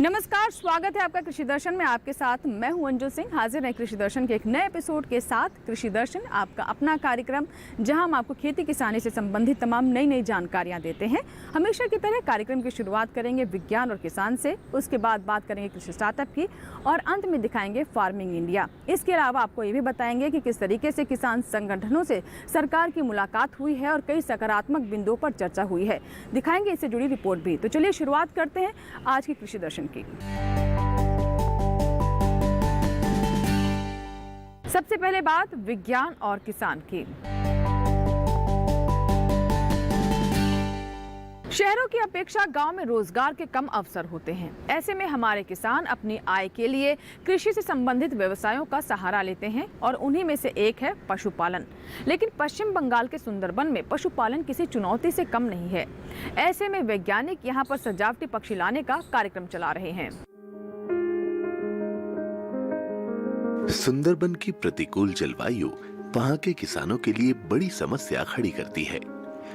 नमस्कार, स्वागत है आपका कृषि दर्शन में। आपके साथ मैं हूं अंजू सिंह, हाजिर है कृषि दर्शन के एक नए एपिसोड के साथ। कृषि दर्शन आपका अपना कार्यक्रम जहां हम आपको खेती किसानी से संबंधित तमाम नई जानकारियां देते हैं। हमेशा की तरह कार्यक्रम की शुरुआत करेंगे विज्ञान और किसान से, उसके बाद बात करेंगे कृषि स्टार्टअप की और अंत में दिखाएंगे फार्मिंग इंडिया। इसके अलावा आपको ये भी बताएंगे कि किस तरीके से किसान संगठनों से सरकार की मुलाकात हुई है और कई सकारात्मक बिंदुओं पर चर्चा हुई है। दिखाएंगे इससे जुड़ी रिपोर्ट भी। तो चलिए शुरुआत करते हैं आज की कृषि दर्शन की। सबसे पहले बात विज्ञान और किसान की। शहरों की अपेक्षा गांव में रोजगार के कम अवसर होते हैं। ऐसे में हमारे किसान अपनी आय के लिए कृषि से संबंधित व्यवसायों का सहारा लेते हैं और उन्हीं में से एक है पशुपालन। लेकिन पश्चिम बंगाल के सुंदरबन में पशुपालन किसी चुनौती से कम नहीं है। ऐसे में वैज्ञानिक यहां पर सजावटी पक्षी लाने का कार्यक्रम चला रहे हैं। सुंदरबन की प्रतिकूल जलवायु वहां के किसानों के लिए बड़ी समस्या खड़ी करती है।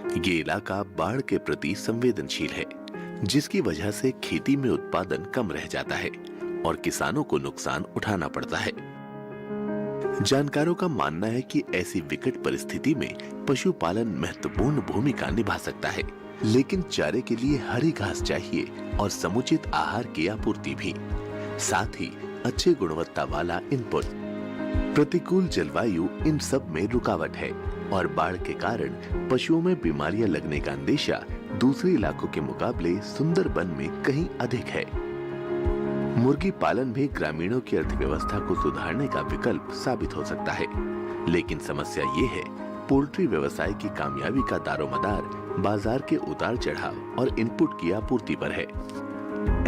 ये इलाका बाढ़ के प्रति संवेदनशील है, जिसकी वजह से खेती में उत्पादन कम रह जाता है और किसानों को नुकसान उठाना पड़ता है। जानकारों का मानना है कि ऐसी विकट परिस्थिति में पशुपालन महत्वपूर्ण भूमिका निभा सकता है, लेकिन चारे के लिए हरी घास चाहिए और समुचित आहार की आपूर्ति भी, साथ ही अच्छी गुणवत्ता वाला इनपुट। प्रतिकूल जलवायु इन सब में रुकावट है और बाढ़ के कारण पशुओं में बीमारियां लगने का अंदेशा दूसरे इलाकों के मुकाबले सुंदरबन में कहीं अधिक है। मुर्गी पालन भी ग्रामीणों की अर्थव्यवस्था को सुधारने का विकल्प साबित हो सकता है, लेकिन समस्या ये है पोल्ट्री व्यवसाय की कामयाबी का दारोमदार बाजार के उतार चढ़ाव और इनपुट की आपूर्ति पर है।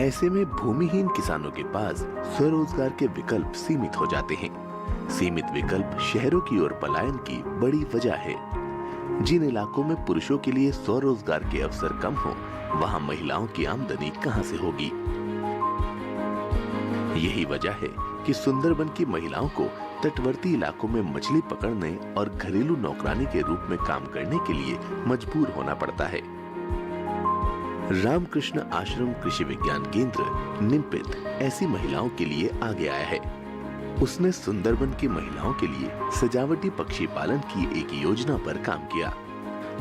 ऐसे में भूमिहीन किसानों के पास स्वरोजगार के विकल्प सीमित हो जाते हैं। सीमित विकल्प शहरों की ओर पलायन की बड़ी वजह है। जिन इलाकों में पुरुषों के लिए स्वरोजगार के अवसर कम हो, वहां महिलाओं की आमदनी कहां से होगी? यही वजह है कि सुंदरबन की महिलाओं को तटवर्ती इलाकों में मछली पकड़ने और घरेलू नौकरानी के रूप में काम करने के लिए मजबूर होना पड़ता है। रामकृष्ण आश्रम कृषि विज्ञान केंद्र निम्पित ऐसी महिलाओं के लिए आगे आया है। उसने सुंदरबन की महिलाओं के लिए सजावटी पक्षी पालन की एक योजना पर काम किया।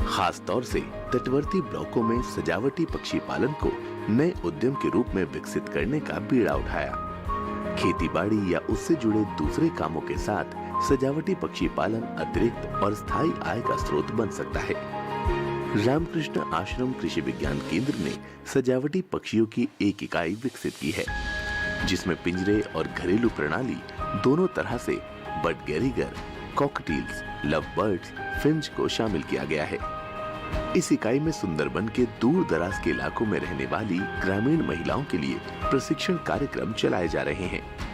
खास तौर से तटवर्ती ब्लॉकों में सजावटी पक्षी पालन को नए उद्यम के रूप में विकसित करने का बीड़ा उठाया। खेती-बाड़ी या उससे जुड़े दूसरे कामों के साथ सजावटी पक्षी पालन अतिरिक्त और स्थायी आय का स्रोत बन सकता है। रामकृष्ण आश्रम कृषि विज्ञान केंद्र ने सजावटी पक्षियों की एक इकाई विकसित की है, जिसमें पिंजरे और घरेलू प्रणाली दोनों तरह से budgerigar, cockatiels, love birds, finch को शामिल किया गया है। इस इकाई में सुंदरबन के दूर दराज के इलाकों में रहने वाली ग्रामीण महिलाओं के लिए प्रशिक्षण कार्यक्रम चलाए जा रहे हैं।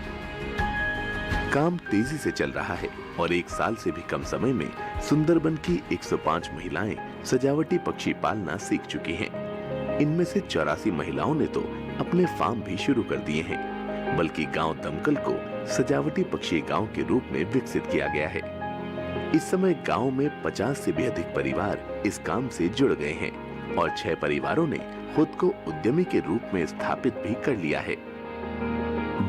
काम तेजी से चल रहा है और एक साल से भी कम समय में सुंदरबन की 105 महिलाएं सजावटी पक्षी पालना सीख चुकी हैं। इनमें से 84 महिलाओं ने तो अपने फार्म भी शुरू कर दिए हैं, बल्कि गांव दमकल को सजावटी पक्षी गांव के रूप में विकसित किया गया है। इस समय गांव में 50 से भी अधिक परिवार इस काम से जुड़ गए हैं और 6 परिवारों ने खुद को उद्यमी के रूप में स्थापित भी कर लिया है।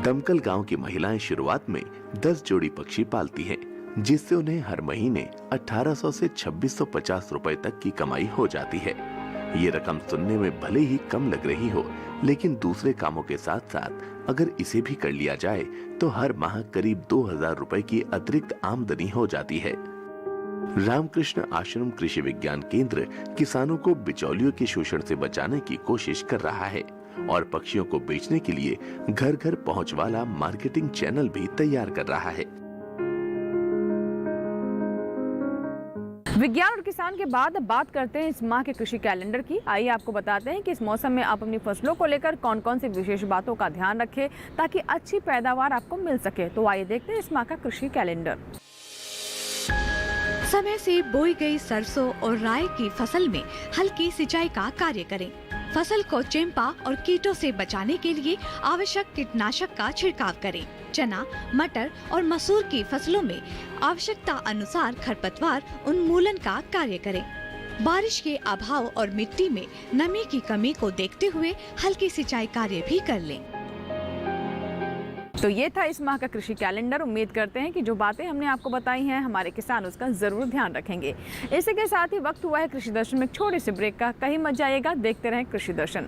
दमकल गांव की महिलाएं शुरुआत में 10 जोड़ी पक्षी पालती हैं, जिससे उन्हें हर महीने 1800 से 2650 रुपए तक की कमाई हो जाती है। ये रकम सुनने में भले ही कम लग रही हो, लेकिन दूसरे कामों के साथ साथ अगर इसे भी कर लिया जाए तो हर माह करीब 2000 रुपए की अतिरिक्त आमदनी हो जाती है। रामकृष्ण आश्रम कृषि विज्ञान केंद्र किसानों को बिचौलियों के शोषण से बचाने की कोशिश कर रहा है और पक्षियों को बेचने के लिए घर घर पहुंच वाला मार्केटिंग चैनल भी तैयार कर रहा है। विज्ञान और किसान के बाद बात करते हैं इस माह के कृषि कैलेंडर की। आइए आपको बताते हैं कि इस मौसम में आप अपनी फसलों को लेकर कौन कौन सी विशेष बातों का ध्यान रखें ताकि अच्छी पैदावार आपको मिल सके। तो आइए देखते हैं इस माह का कृषि कैलेंडर। समय से बोई गई सरसों और राई की फसल में हल्की सिंचाई का कार्य करें। फसल को चेम्पा और कीटों से बचाने के लिए आवश्यक कीटनाशक का छिड़काव करें। चना, मटर और मसूर की फसलों में आवश्यकता अनुसार खरपतवार उन्मूलन का कार्य करें। बारिश के अभाव और मिट्टी में नमी की कमी को देखते हुए हल्की सिंचाई कार्य भी कर लें। तो ये था इस माह का कृषि कैलेंडर। उम्मीद करते हैं कि जो बातें हमने आपको बताई हैं हमारे किसान उसका ज़रूर ध्यान रखेंगे। इसी के साथ ही वक्त हुआ है कृषि दर्शन में एक छोटे से ब्रेक का। कहीं मत जाइएगा, देखते रहें कृषि दर्शन।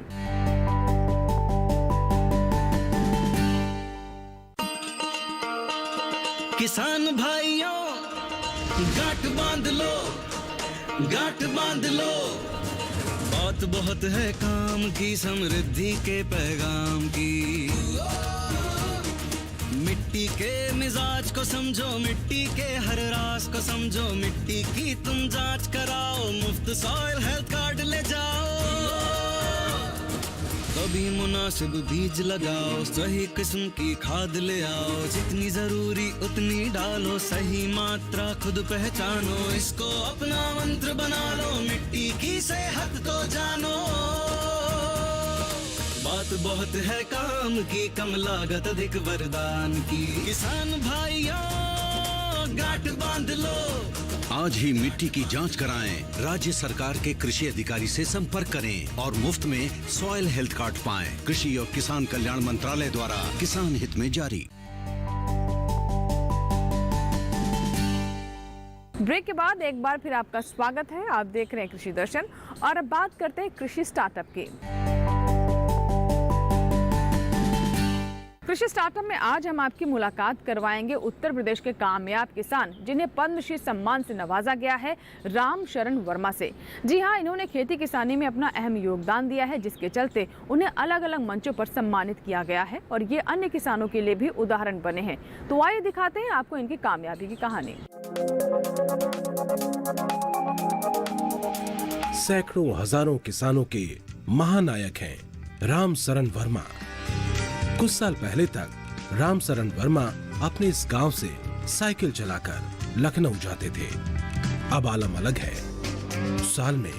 किसान भाइयों गांठ बांध लो, गांठ बांध लो, बात बहुत है काम की, समृद्धि के पैगाम की। मिट्टी के मिजाज को समझो, मिट्टी के हर राज को समझो, मिट्टी की तुम जांच कराओ, मुफ्त सॉइल हेल्थ कार्ड ले जाओ। कभी मुनासिब बीज लगाओ, सही किस्म की खाद ले आओ, जितनी जरूरी उतनी डालो, सही मात्रा खुद पहचानो, इसको अपना मंत्र बना लो, मिट्टी की सेहत को जानो। बात बहुत है काम की, कम लागत अधिक वरदान की। किसान भाइयों गांठ बांध लो, आज ही मिट्टी की जांच कराएं। राज्य सरकार के कृषि अधिकारी से संपर्क करें और मुफ्त में सॉइल हेल्थ कार्ड पाएं। कृषि और किसान कल्याण मंत्रालय द्वारा किसान हित में जारी। ब्रेक के बाद एक बार फिर आपका स्वागत है। आप देख रहे हैं कृषि दर्शन और अब बात करते हैं कृषि स्टार्टअप की। कृषि स्टार्टअप में आज हम आपकी मुलाकात करवाएंगे उत्तर प्रदेश के कामयाब किसान जिन्हें पद्मश्री सम्मान से नवाजा गया है, राम शरण वर्मा से। जी हां, इन्होंने खेती किसानी में अपना अहम योगदान दिया है, जिसके चलते उन्हें अलग अलग मंचों पर सम्मानित किया गया है और ये अन्य किसानों के लिए भी उदाहरण बने हैं। तो आइए दिखाते हैं आपको इनकी कामयाबी की कहानी। सैकड़ों हजारों किसानों के महानायक हैं राम शरण वर्मा। कुछ साल पहले तक राम शरण वर्मा अपने इस गांव से साइकिल चलाकर लखनऊ जाते थे। अब आलम अलग है। साल में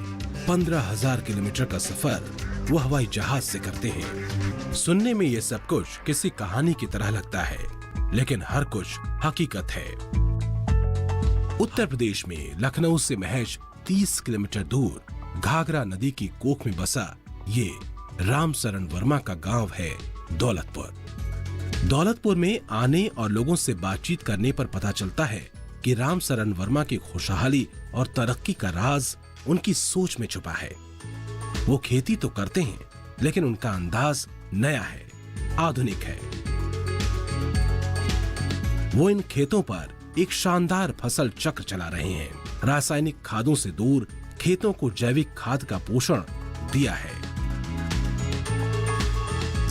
15,000 किलोमीटर का सफर वो हवाई जहाज से करते हैं। सुनने में ये सब कुछ किसी कहानी की तरह लगता है, लेकिन हर कुछ हकीकत है। उत्तर प्रदेश में लखनऊ से महज 30 किलोमीटर दूर घाघरा नदी की कोख में बसा ये राम शरण वर्मा का गांव है दौलतपुर। दौलतपुर में आने और लोगों से बातचीत करने पर पता चलता है कि राम शरण वर्मा की खुशहाली और तरक्की का राज उनकी सोच में छुपा है। वो खेती तो करते हैं, लेकिन उनका अंदाज नया है, आधुनिक है। वो इन खेतों पर एक शानदार फसल चक्र चला रहे हैं। रासायनिक खादों से दूर खेतों को जैविक खाद का पोषण दिया है।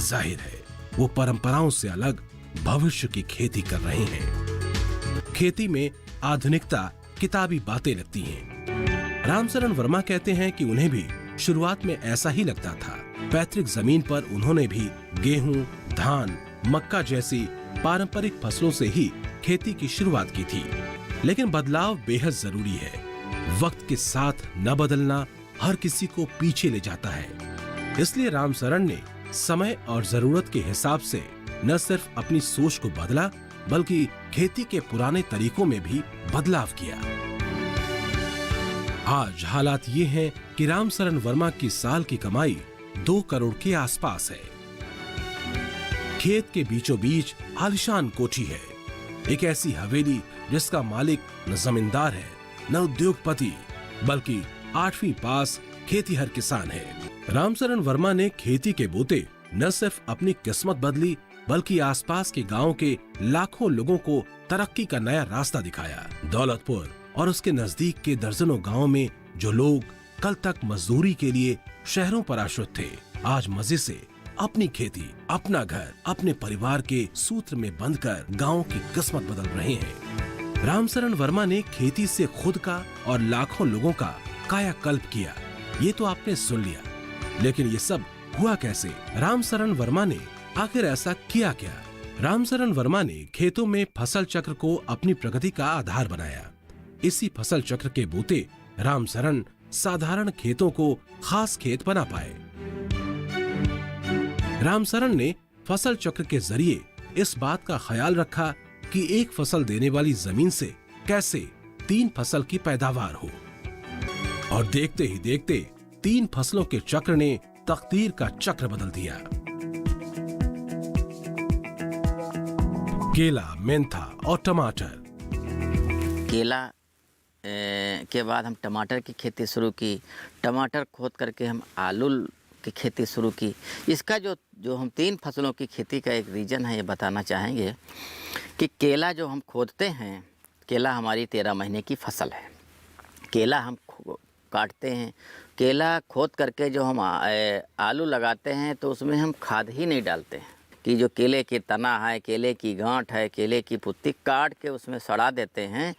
जाहिर है वो परंपराओं से अलग भविष्य की खेती कर रहे हैं। खेती में आधुनिकता किताबी बातें लगती हैं। रामशरण वर्मा कहते हैं कि उन्हें भी शुरुआत में ऐसा ही लगता था। पैतृक जमीन पर उन्होंने भी गेहूं, धान, मक्का जैसी पारंपरिक फसलों से ही खेती की शुरुआत की थी। लेकिन बदलाव बेहद जरूरी है। वक्त के साथ न बदलना हर किसी को पीछे ले जाता है। इसलिए रामशरण ने समय और जरूरत के हिसाब से न सिर्फ अपनी सोच को बदला, बल्कि खेती के पुराने तरीकों में भी बदलाव किया। आज हालात ये हैं कि रामशरण वर्मा की साल की कमाई 2 करोड़ के आसपास है। खेत के बीचों बीच आलीशान कोठी है, एक ऐसी हवेली जिसका मालिक न जमींदार है न उद्योगपति, बल्कि 8वीं पास खेतीहर किसान है। रामशरण वर्मा ने खेती के बूते न सिर्फ अपनी किस्मत बदली, बल्कि आसपास के गांव के लाखों लोगों को तरक्की का नया रास्ता दिखाया। दौलतपुर और उसके नजदीक के दर्जनों गांवों में जो लोग कल तक मजदूरी के लिए शहरों पर आश्रित थे, आज मजे से अपनी खेती, अपना घर, अपने परिवार के सूत्र में बंधकर गांव की किस्मत बदल रहे हैं। रामशरण वर्मा ने खेती से खुद का और लाखों लोगों का कायाकल्प किया। ये तो आपने सुन लिया, लेकिन ये सब हुआ कैसे? रामशरण वर्मा ने आखिर ऐसा किया क्या? रामशरण वर्मा ने खेतों में फसल चक्र को अपनी प्रगति का आधार बनाया। इसी फसल चक्र के बूते रामशरण साधारण खेतों को खास खेत बना पाए। रामशरण ने फसल चक्र के जरिए इस बात का ख्याल रखा कि एक फसल देने वाली जमीन से कैसे 3 फसल की पैदावार हो, और देखते ही देखते 3 फसलों के चक्र ने तकदीर का चक्र बदल दिया। केला, मेंथा और टमाटर। केला के बाद हम टमाटर की खेती शुरू की। टमाटर खोद करके हम आलू की खेती शुरू की। इसका जो हम 3 फसलों की खेती का एक रीज़न है, ये बताना चाहेंगे कि केला जो हम खोदते हैं, केला हमारी 13 महीने की फसल है। केला हम काटते हैं, केला खोद करके जो हम आलू लगाते हैं तो उसमें हम खाद ही नहीं डालते हैं कि जो केले के तना है, केले की गांठ है, केले की पुत्ती काट के उसमें सड़ा देते हैं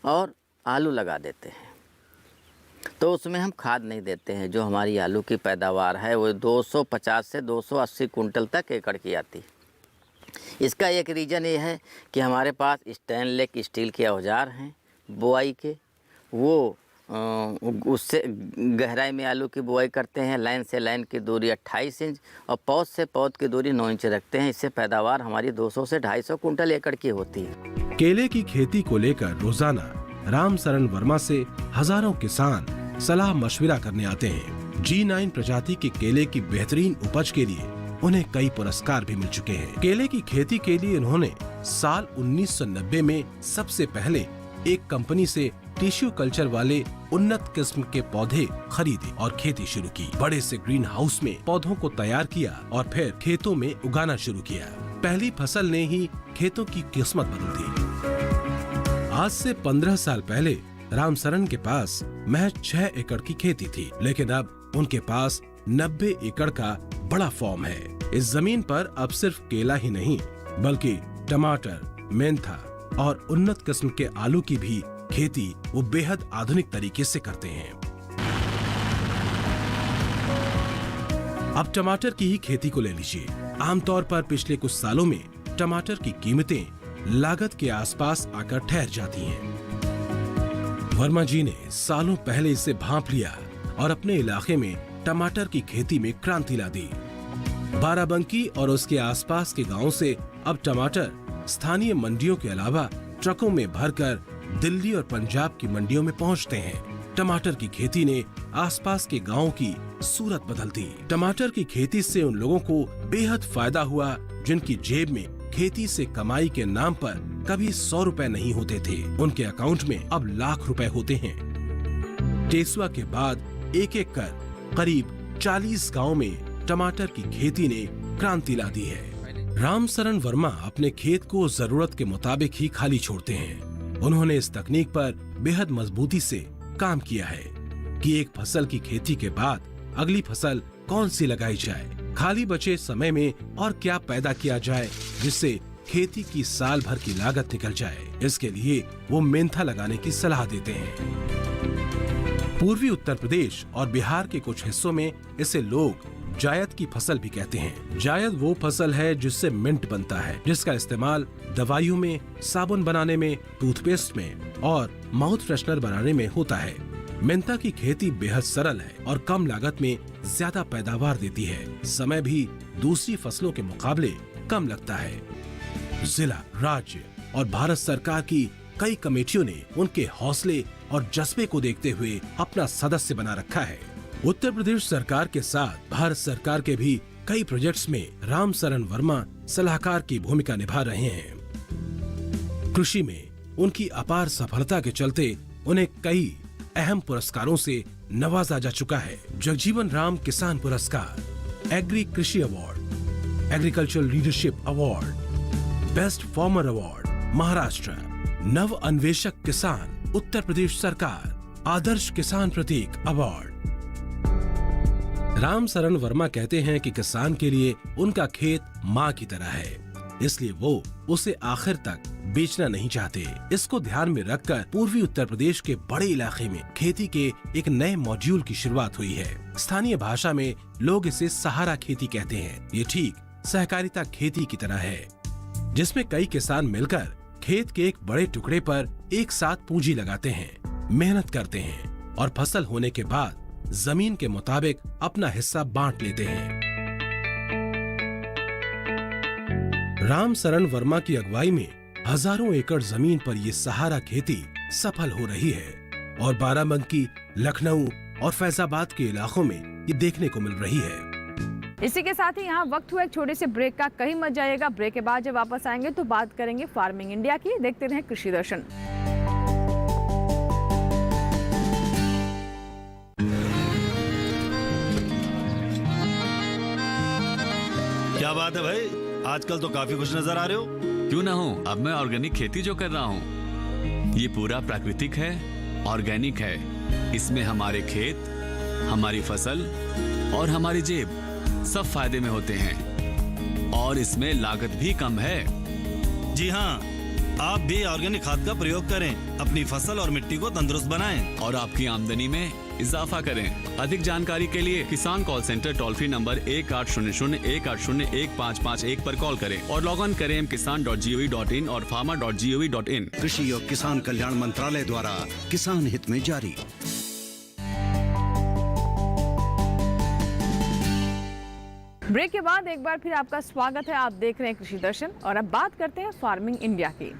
और आलू लगा देते हैं। तो उसमें हम खाद नहीं देते हैं। जो हमारी आलू की पैदावार है वो 250 से 280 कुंटल तक एकड़ की आती है। इसका एक रीज़न ये है कि हमारे पास स्टेनलेस स्टील के औजार हैं बुआई के, वो उससे गहराई में आलू की बुआई करते हैं। लाइन से लाइन की दूरी 28 इंच और पौध से पौध की दूरी 9 इंच रखते हैं। इससे पैदावार हमारी 200 से 250 कुंटल एकड़ की होती है। केले की खेती को लेकर रोजाना रामसरन वर्मा से हजारों किसान सलाह मशविरा करने आते हैं। G9 प्रजाति के केले की बेहतरीन उपज के लिए उन्हें कई पुरस्कार भी मिल चुके हैं। केले की खेती के लिए उन्होंने साल 1990 में सबसे पहले एक कंपनी से टिश्यू कल्चर वाले उन्नत किस्म के पौधे खरीदे और खेती शुरू की। बड़े से ग्रीन हाउस में पौधों को तैयार किया और फिर खेतों में उगाना शुरू किया। पहली फसल ने ही खेतों की किस्मत बदल दी। आज से 15 साल पहले रामसरन के पास महज 6 एकड़ की खेती थी, लेकिन अब उनके पास 90 एकड़ का बड़ा फार्म है। इस जमीन पर अब सिर्फ केला ही नहीं बल्कि टमाटर, मेंथा और उन्नत किस्म के आलू की भी खेती वो बेहद आधुनिक तरीके से करते हैं। अब टमाटर की ही खेती को ले लीजिए। आमतौर पर पिछले कुछ सालों में टमाटर की कीमतें लागत के आसपास आकर ठहर जाती हैं। वर्मा जी ने सालों पहले इसे भांप लिया और अपने इलाके में टमाटर की खेती में क्रांति ला दी। बाराबंकी और उसके आसपास के गांवों से अब टमाटर स्थानीय मंडियों के अलावा ट्रकों में भरकर दिल्ली और पंजाब की मंडियों में पहुंचते हैं। टमाटर की खेती ने आसपास के गांवों की सूरत बदल दी। टमाटर की खेती से उन लोगों को बेहद फायदा हुआ जिनकी जेब में खेती से कमाई के नाम पर कभी 100 रुपए नहीं होते थे। उनके अकाउंट में अब लाख रुपए होते हैं। टेसुआ के बाद एक एक कर करीब 40 गाँव में टमाटर की खेती ने क्रांति ला दी है। रामसरन वर्मा अपने खेत को जरूरत के मुताबिक ही खाली छोड़ते हैं। उन्होंने इस तकनीक पर बेहद मजबूती से काम किया है कि एक फसल की खेती के बाद अगली फसल कौन सी लगाई जाए, खाली बचे समय में और क्या पैदा किया जाए जिससे खेती की साल भर की लागत निकल जाए। इसके लिए वो मेंथा लगाने की सलाह देते हैं। पूर्वी उत्तर प्रदेश और बिहार के कुछ हिस्सों में इसे लोग जायद की फसल भी कहते हैं। जायद वो फसल है जिससे मिंट बनता है, जिसका इस्तेमाल दवाइयों में, साबुन बनाने में, टूथपेस्ट में और माउथ फ्रेशनर बनाने में होता है। मेंथा की खेती बेहद सरल है और कम लागत में ज्यादा पैदावार देती है। समय भी दूसरी फसलों के मुकाबले कम लगता है। जिला, राज्य और भारत सरकार की कई कमेटियों ने उनके हौसले और जज्बे को देखते हुए अपना सदस्य बना रखा है। उत्तर प्रदेश सरकार के साथ भारत सरकार के भी कई प्रोजेक्ट्स में रामसरन वर्मा सलाहकार की भूमिका निभा रहे हैं। कृषि में उनकी अपार सफलता के चलते उन्हें कई अहम पुरस्कारों से नवाजा जा चुका है। जगजीवन राम किसान पुरस्कार, एग्री कृषि award, agricultural leadership award, best farmer award Maharashtra, नव अन्वेषक किसान उत्तर प्रदेश सरकार, आदर्श किसान प्रतीक अवार्ड। रामसरन वर्मा कहते हैं कि किसान के लिए उनका खेत माँ की तरह है, इसलिए वो उसे आखिर तक बेचना नहीं चाहते। इसको ध्यान में रखकर पूर्वी उत्तर प्रदेश के बड़े इलाके में खेती के एक नए मॉड्यूल की शुरुआत हुई है। स्थानीय भाषा में लोग इसे सहारा खेती कहते हैं। ये ठीक सहकारिता खेती की तरह है, जिसमें कई किसान मिलकर खेत के एक बड़े टुकड़े पर एक साथ पूंजी लगाते हैं, मेहनत करते हैं और फसल होने के बाद जमीन के मुताबिक अपना हिस्सा बांट लेते हैं। रामसरन वर्मा की अगुवाई में हजारों एकड़ जमीन पर ये सहारा खेती सफल हो रही है और बाराबंकी, लखनऊ और फैजाबाद के इलाकों में ये देखने को मिल रही है। इसी के साथ ही यहाँ वक्त हुआ एक छोटे से ब्रेक का। कहीं मत जाइएगा। ब्रेक के बाद जब वापस आएंगे तो बात करेंगे फार्मिंग इंडिया की। देखते रहें कृषि दर्शन। क्या बात है भाई, आजकल तो काफी खुश नजर आ रहे हो। क्यों ना हो, अब मैं ऑर्गेनिक खेती जो कर रहा हूँ ये पूरा प्राकृतिक है, ऑर्गेनिक है। इसमें हमारे खेत, हमारी फसल और हमारी जेब सब फायदे में होते हैं और इसमें लागत भी कम है। जी हाँ, आप भी ऑर्गेनिक खाद का प्रयोग करें, अपनी फसल और मिट्टी को तंदुरुस्त बनाएं और आपकी आमदनी में इजाफा करें। अधिक जानकारी के लिए किसान call centre toll free number 1800-180-1551 पर कॉल करें और लॉग ऑन करें kisan.gov.in और farmer.gov.in। कृषि और किसान कल्याण मंत्रालय द्वारा किसान हित में जारी। ब्रेक के बाद एक बार फिर आपका स्वागत है। आप देख रहे हैं कृषि दर्शन और अब बात करते हैं फार्मिंग इंडिया की।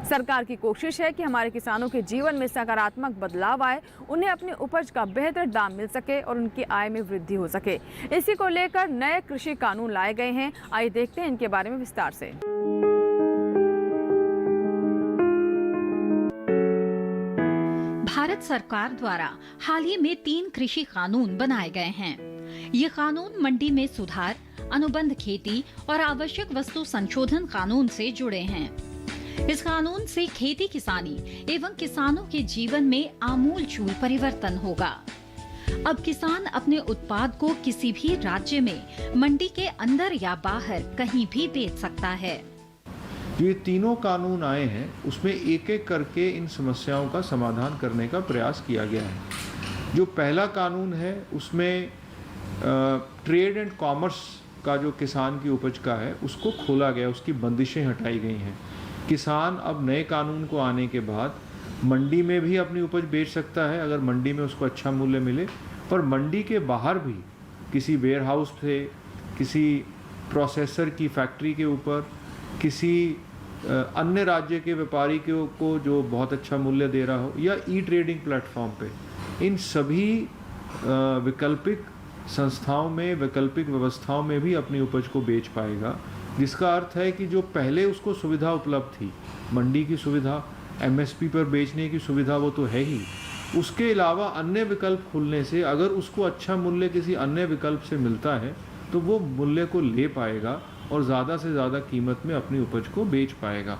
सरकार की कोशिश है कि हमारे किसानों के जीवन में सकारात्मक बदलाव आए, उन्हें अपनी उपज का बेहतर दाम मिल सके और उनकी आय में वृद्धि हो सके। इसी को लेकर नए कृषि कानून लाए गए हैं। आइए देखते हैं इनके बारे में विस्तार से। भारत सरकार द्वारा हाल ही में 3 कृषि कानून बनाए गए हैं। ये कानून मंडी में सुधार, अनुबंध खेती और आवश्यक वस्तु संशोधन कानून से जुड़े हैं। इस कानून से खेती किसानी एवं किसानों के जीवन में आमूलचूल परिवर्तन होगा। अब किसान अपने उत्पाद को किसी भी राज्य में मंडी के अंदर या बाहर कहीं भी बेच सकता है। जो ये तीनों कानून आए हैं उसमें एक एक करके इन समस्याओं का समाधान करने का प्रयास किया गया है। जो पहला कानून है उसमें ट्रेड एंड कॉमर्स का जो किसान की उपज का है उसको खोला गया, उसकी बंदिशें हटाई गई हैं। किसान अब नए कानून को आने के बाद मंडी में भी अपनी उपज बेच सकता है अगर मंडी में उसको अच्छा मूल्य मिले, पर मंडी के बाहर भी किसी वेयर हाउस से, किसी प्रोसेसर की फैक्ट्री के ऊपर, किसी अन्य राज्य के व्यापारी को जो बहुत अच्छा मूल्य दे रहा हो, या ई ट्रेडिंग प्लेटफॉर्म पे, इन सभी वैकल्पिक संस्थाओं में, वैकल्पिक व्यवस्थाओं में भी अपनी उपज को बेच पाएगा। जिसका अर्थ है कि जो पहले उसको सुविधा उपलब्ध थी, मंडी की सुविधा, एमएसपी पर बेचने की सुविधा, वो तो है ही, उसके अलावा अन्य विकल्प खुलने से अगर उसको अच्छा मूल्य किसी अन्य विकल्प से मिलता है तो वो मूल्य को ले पाएगा और ज़्यादा से ज़्यादा कीमत में अपनी उपज को बेच पाएगा।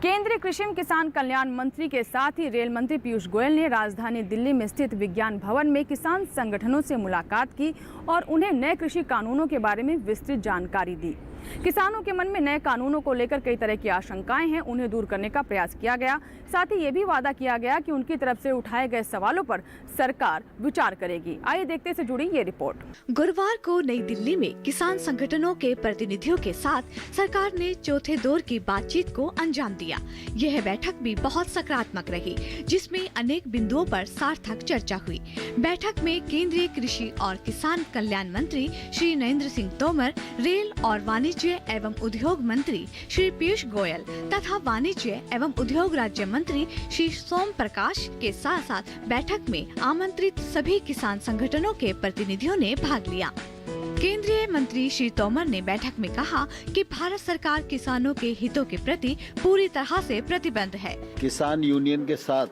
केंद्रीय कृषि एवं किसान कल्याण मंत्री के साथ ही रेल मंत्री पीयूष गोयल ने राजधानी दिल्ली में स्थित विज्ञान भवन में किसान संगठनों से मुलाकात की और उन्हें नए कृषि कानूनों के बारे में विस्तृत जानकारी दी। किसानों के मन में नए कानूनों को लेकर कई तरह की आशंकाएं हैं, उन्हें दूर करने का प्रयास किया गया। साथ ही ये भी वादा किया गया कि उनकी तरफ से उठाए गए सवालों पर सरकार विचार करेगी। आइए देखते से जुड़ी ये रिपोर्ट। गुरुवार को नई दिल्ली में किसान संगठनों के प्रतिनिधियों के साथ सरकार ने चौथे दौर की बातचीत को अंजाम दिया। यह बैठक भी बहुत सकारात्मक रही, जिसमें अनेक बिंदुओं पर सार्थक चर्चा हुई। बैठक में केंद्रीय कृषि और किसान कल्याण मंत्री श्री नरेंद्र सिंह तोमर, रेल और वाणिज्य एवं उद्योग मंत्री श्री पीयूष गोयल तथा वाणिज्य एवं उद्योग राज्य मंत्री श्री सोम प्रकाश के साथ साथ बैठक में आमंत्रित सभी किसान संगठनों के प्रतिनिधियों ने भाग लिया। केंद्रीय मंत्री श्री तोमर ने बैठक में कहा कि भारत सरकार किसानों के हितों के प्रति पूरी तरह से प्रतिबद्ध है। किसान यूनियन के साथ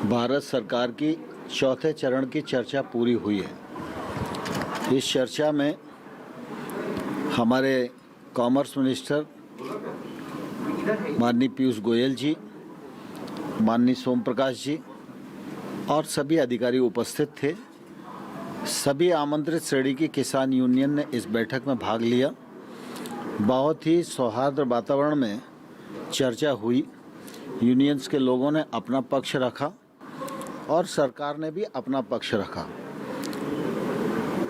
भारत सरकार की चौथे चरण की चर्चा पूरी हुई है। इस चर्चा में हमारे कॉमर्स मिनिस्टर माननीय पीयूष गोयल जी, माननीय सोम प्रकाश जी और सभी अधिकारी उपस्थित थे। सभी आमंत्रित श्रेणी की किसान यूनियन ने इस बैठक में भाग लिया। बहुत ही सौहार्द वातावरण में चर्चा हुई। यूनियंस के लोगों ने अपना पक्ष रखा और सरकार ने भी अपना पक्ष रखा।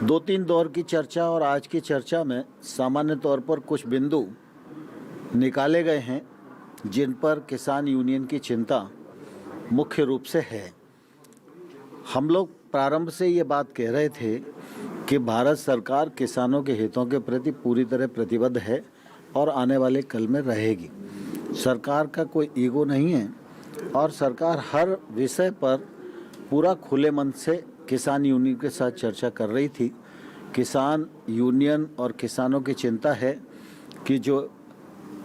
2-3 दौर की चर्चा और आज की चर्चा में सामान्य तौर पर कुछ बिंदु निकाले गए हैं जिन पर किसान यूनियन की चिंता मुख्य रूप से है। हम लोग प्रारंभ से ये बात कह रहे थे कि भारत सरकार किसानों के हितों के प्रति पूरी तरह प्रतिबद्ध है और आने वाले कल में रहेगी। सरकार का कोई ईगो नहीं है और सरकार हर विषय पर पूरा खुले मन से किसान यूनियन के साथ चर्चा कर रही थी। किसान यूनियन और किसानों की चिंता है कि जो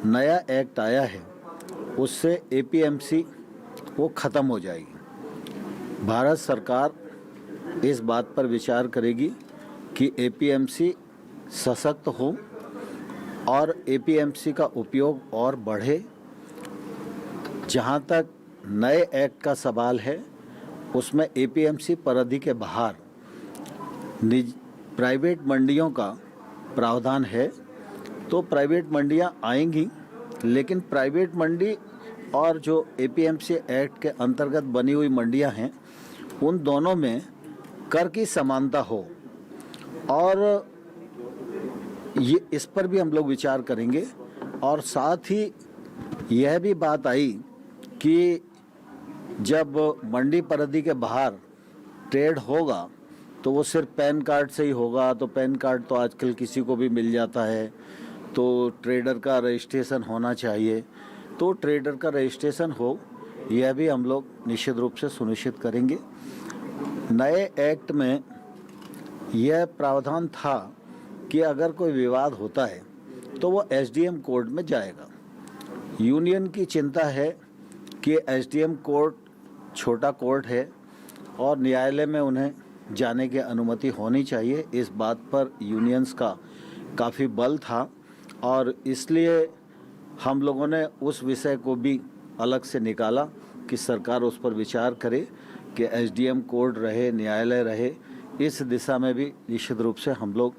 नया एक्ट आया है उससे एपीएमसी वो ख़त्म हो जाएगी। भारत सरकार इस बात पर विचार करेगी कि एपीएमसी सशक्त हो और एपीएमसी का उपयोग और बढ़े। जहाँ तक नए एक्ट का सवाल है उसमें एपीएमसी परिधि के बाहर प्राइवेट मंडियों का प्रावधान है, तो प्राइवेट मंडियां आएंगी, लेकिन प्राइवेट मंडी और जो एपीएमसी एक्ट के अंतर्गत बनी हुई मंडियां हैं उन दोनों में कर की समानता हो। और ये इस पर भी हम लोग विचार करेंगे। और साथ ही यह भी बात आई कि जब मंडी परिधि के बाहर ट्रेड होगा तो वो सिर्फ पैन कार्ड से ही होगा, तो पैन कार्ड तो आजकल किसी को भी मिल जाता है, तो ट्रेडर का रजिस्ट्रेशन होना चाहिए। तो ट्रेडर का रजिस्ट्रेशन हो, यह भी हम लोग निश्चित रूप से सुनिश्चित करेंगे। नए एक्ट में यह प्रावधान था कि अगर कोई विवाद होता है तो वो एसडीएम कोर्ट में जाएगा। यूनियन की चिंता है कि एसडीएम कोर्ट छोटा कोर्ट है और न्यायालय में उन्हें जाने की अनुमति होनी चाहिए। इस बात पर यूनियंस का काफ़ी बल था और इसलिए हम लोगों ने उस विषय को भी अलग से निकाला कि सरकार उस पर विचार करे कि एसडीएम कोर्ट रहे, न्यायालय रहे। इस दिशा में भी निश्चित रूप से हम लोग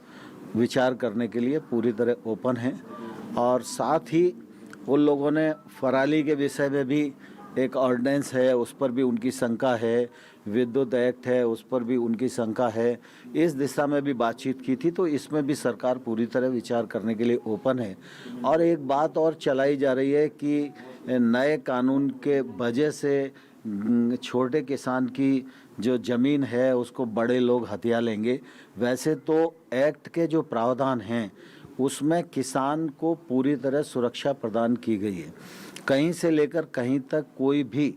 विचार करने के लिए पूरी तरह ओपन हैं। और साथ ही उन लोगों ने फराली के विषय में भी एक ऑर्डिनेंस है, उस पर भी उनकी शंका है, विद्युत एक्ट है, उस पर भी उनकी शंका है। इस दिशा में भी बातचीत की थी, तो इसमें भी सरकार पूरी तरह विचार करने के लिए ओपन है। और एक बात और चलाई जा रही है कि नए कानून के वजह से छोटे किसान की जो ज़मीन है उसको बड़े लोग हथिया लेंगे। वैसे तो एक्ट के जो प्रावधान हैं उसमें किसान को पूरी तरह सुरक्षा प्रदान की गई है। कहीं से लेकर कहीं तक कोई भी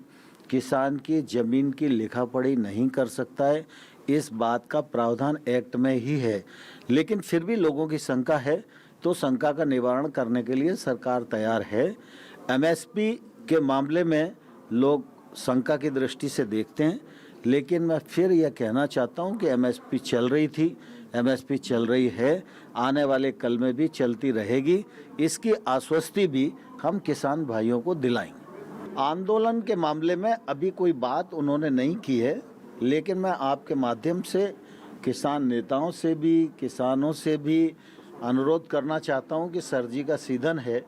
किसान की ज़मीन की लिखा पढ़ी नहीं कर सकता है, इस बात का प्रावधान एक्ट में ही है। लेकिन फिर भी लोगों की शंका है, तो शंका का निवारण करने के लिए सरकार तैयार है। एमएसपी के मामले में लोग शंका की दृष्टि से देखते हैं, लेकिन मैं फिर यह कहना चाहता हूं कि एमएसपी चल रही थी, एमएसपी चल रही है, आने वाले कल में भी चलती रहेगी। इसकी आश्वस्ति भी हम किसान भाइयों को दिलाएंगे। आंदोलन के मामले में अभी कोई बात उन्होंने नहीं की है, लेकिन मैं आपके माध्यम से किसान नेताओं से भी, किसानों से भी अनुरोध करना चाहता हूं कि सर्दी का सीजन है,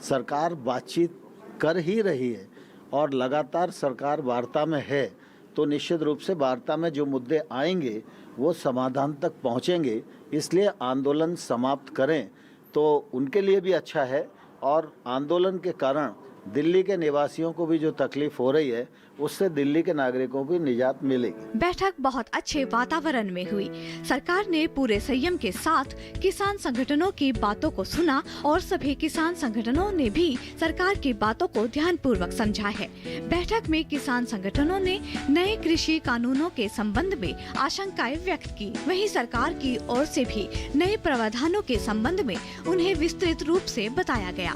सरकार बातचीत कर ही रही है और लगातार सरकार वार्ता में है, तो निश्चित रूप से वार्ता में जो मुद्दे आएंगे वो समाधान तक पहुंचेंगे। इसलिए आंदोलन समाप्त करें तो उनके लिए भी अच्छा है और आंदोलन के कारण दिल्ली के निवासियों को भी जो तकलीफ हो रही है उससे दिल्ली के नागरिकों को निजात मिलेगी। बैठक बहुत अच्छे वातावरण में हुई। सरकार ने पूरे संयम के साथ किसान संगठनों की बातों को सुना और सभी किसान संगठनों ने भी सरकार की बातों को ध्यानपूर्वक समझा है। बैठक में किसान संगठनों ने नए कृषि कानूनों के संबंध में आशंकाएं व्यक्त की। वहीं सरकार की ओर से भी नए प्रावधानों के संबंध में उन्हें विस्तृत रूप से बताया गया।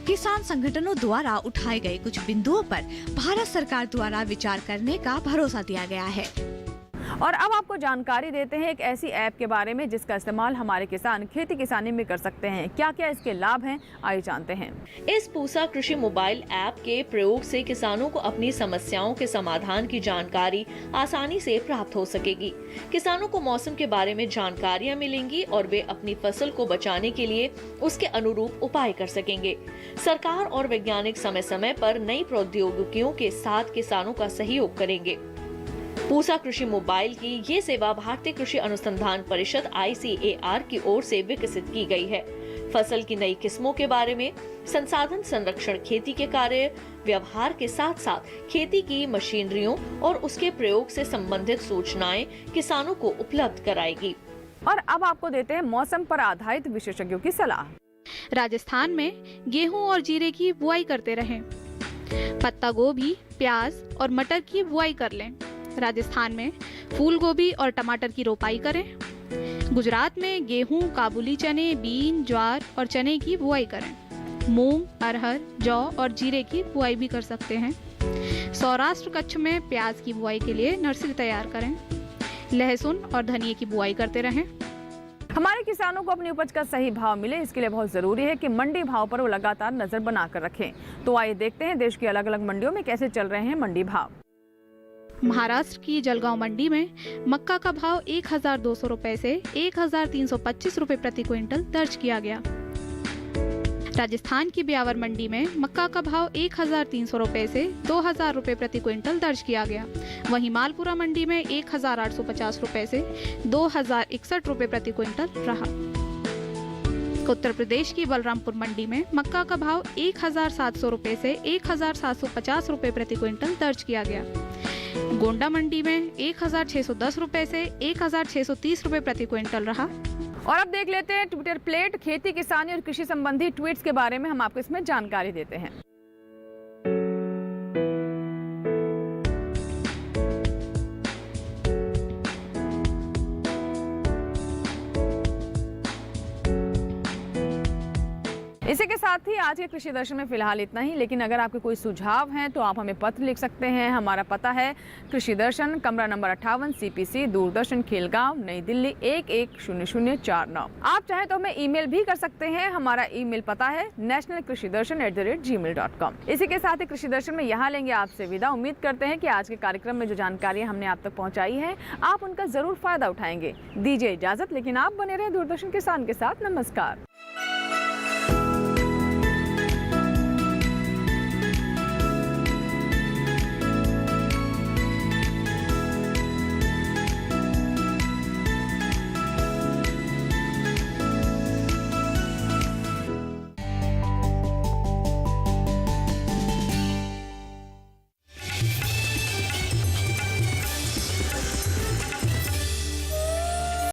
किसान संगठनों द्वारा उठाए गए कुछ बिंदुओं पर भारत सरकार द्वारा विचार करने का भरोसा दिया गया है। और अब आपको जानकारी देते हैं एक ऐसी ऐप के बारे में जिसका इस्तेमाल हमारे किसान खेती किसानी में कर सकते हैं। क्या क्या इसके लाभ हैं, आइए जानते हैं। इस पूसा कृषि मोबाइल ऐप के प्रयोग से किसानों को अपनी समस्याओं के समाधान की जानकारी आसानी से प्राप्त हो सकेगी। किसानों को मौसम के बारे में जानकारियां मिलेंगी और वे अपनी फसल को बचाने के लिए उसके अनुरूप उपाय कर सकेंगे। सरकार और वैज्ञानिक समय समय पर नई प्रौद्योगिकियों के साथ किसानों का सहयोग करेंगे। पूसा कृषि मोबाइल की ये सेवा भारतीय कृषि अनुसंधान परिषद ICAR की ओर से विकसित की गई है। फसल की नई किस्मों के बारे में, संसाधन संरक्षण, खेती के कार्य व्यवहार के साथ साथ खेती की मशीनरियों और उसके प्रयोग से संबंधित सूचनाएं किसानों को उपलब्ध कराएगी। और अब आपको देते हैं मौसम पर आधारित विशेषज्ञों की सलाह। राजस्थान में गेहूं और जीरे की बुआई करते रहें। पत्ता गोभी, प्याज और मटर की बुआई कर लें। राजस्थान में फूल गोभी और टमाटर की रोपाई करें। गुजरात में गेहूं, काबुली चने, बीन, ज्वार और चने की बुआई करें। मूंग, अरहर, जौ और जीरे की बुआई भी कर सकते हैं। सौराष्ट्र कच्छ में प्याज की बुआई के लिए नर्सरी तैयार करें। लहसुन और धनिया की बुआई करते रहें। हमारे किसानों को अपनी उपज का सही भाव मिले, इसके लिए बहुत ज़रूरी है कि मंडी भाव पर वो लगातार नज़र बनाकर रखें। तो आइए देखते हैं देश की अलग अलग मंडियों में कैसे चल रहे हैं मंडी भाव। महाराष्ट्र की जलगांव मंडी में मक्का का भाव 1,200 रुपए से 1,325 रुपए प्रति क्विंटल दर्ज किया गया। राजस्थान की ब्यावर मंडी में मक्का का भाव 1,300 रुपए से 2,000 रुपए प्रति क्विंटल दर्ज किया गया। वहीं मालपुरा मंडी में 1,850 रुपए से 2,061 रुपए प्रति क्विंटल रहा। उत्तर प्रदेश की बलरामपुर मंडी में मक्का का भाव 1,700 रुपए से 1,750 रुपए प्रति क्विंटल दर्ज किया गया। गोंडा मंडी में 1,610 रुपए से 1,630 रुपए प्रति क्विंटल रहा। और अब देख लेते हैं ट्विटर प्लेट। खेती, किसानी और कृषि संबंधी ट्वीट्स के बारे में हम आपको इसमें जानकारी देते हैं। इसी के साथ ही आज के कृषि दर्शन में फिलहाल इतना ही, लेकिन अगर आपके कोई सुझाव हैं तो आप हमें पत्र लिख सकते हैं। हमारा पता है कृषि दर्शन, कमरा नंबर 58, CPC, दूरदर्शन, खेलगांव, नई दिल्ली 110049। आप चाहें तो हमें ईमेल भी कर सकते हैं। हमारा ईमेल पता है nationalkrishidarshan@gmail.com। इसी के साथ ही कृषि दर्शन में यहाँ लेंगे आपसे विदा। उम्मीद करते हैं कि आज के कार्यक्रम में जो जानकारी हमने आप तक पहुँचाई है आप उनका जरूर फायदा उठाएंगे। दीजिए इजाजत, लेकिन आप बने रहे दूरदर्शन किसान के साथ। नमस्कार।